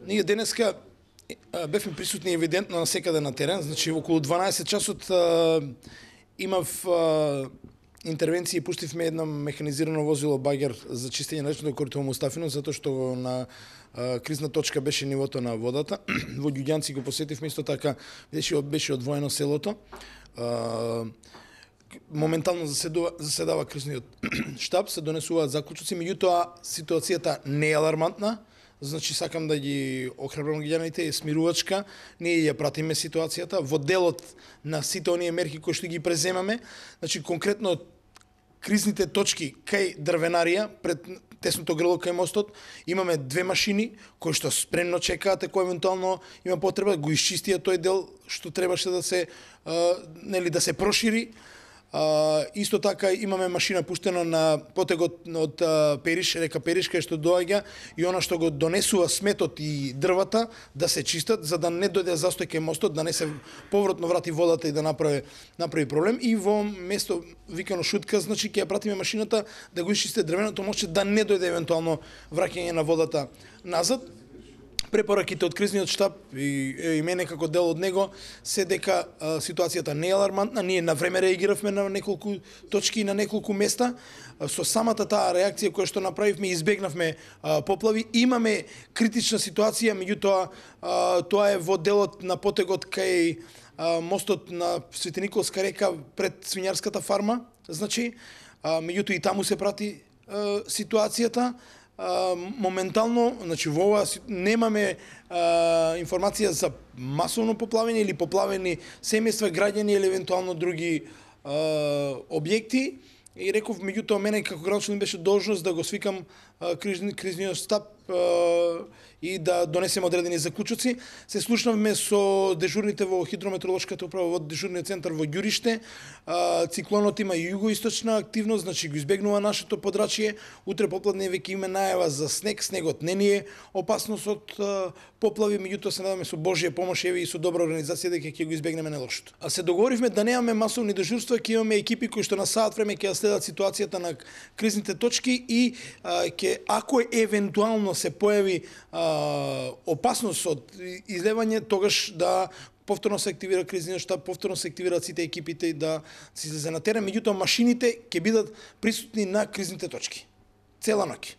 Ние денеска бевме присутни евидентно насекаде на терен, значи околу 12 часот имав интервенција и пуштивме едно механизирано возило багер за чистење на речното корито во Мустафино, затоа што на кризна точка беше нивото на водата. Во Ѓуѓанци го посетивме, исто така беше одвоено селото. Моментално заседава кризниот штаб, се донесуваат заклучоци, меѓутоа ситуацијата не е алармантна. Значи сакам да ги охрабрам граѓаните, е смирувачка. Ние ја пратиме ситуацијата во делот на сите оние мерки кои што ги преземаме. Значи конкретно кризните точки кај дрвенарија пред тесното грло кај мостот имаме 2 машини кои што спремно чекаат ако евентуално има потреба го исчистија тој дел што требаше да се да се прошири. Исто така имаме машина пуштено на потегот од Периш, река Периш, кај што доаѓа и она што го донесува сметот и дрвата да се чистат, за да не дојде застој кај мостот, да не се повратно врати водата и да направи проблем. И во место викано Шутка, значи ќе ја пратиме машината да го исчисти дрвеното мостче, да не дојде евентуално враќање на водата назад. Препораките од кризниот штаб и мене како дел од него се дека ситуацијата не е алармантна, ние на време реагиравме на неколку точки и на неколку места. Со самата таа реакција која што направивме избегнавме поплави. Имаме критична ситуација, меѓутоа тоа е во делот на потегот кај мостот на Свети Николска река пред свињарската фарма, значи меѓутоа и таму се прати ситуацијата. Моментално, значи во ова немаме информација за масовно поплавени или поплавени семејства, граѓани или евентуално други објекти. И реков, меѓутоа мене како градоначелник беше должност да го свикам кризниот штаб и да донесем одредени заклучоци. Се слушнавме со дежурните во хидрометеоролошката управа во дежурниот центар во Ѓуриште. Циклонот има и југоисточна активност, значи го избегнува нашето подрачје. Утре попладне веќе има најава за снег. Снегот не ни е опасност од поплави, меѓутоа се надеваме со Божја помош и со добра организација дека ќе го избегнеме најлошото. А се договоривме да немаме масовни дежурства, ќе имаме екипи кои што на саат време ќе следат ситуацијата на кризните точки и ако евентуално се појави опасност од излевање, тогаш да повторно се активира кризниот штаб, повторно се активираат сите екипите и да се излезе на терен, меѓутоа машините ќе бидат присутни на кризните точки цела ноќ.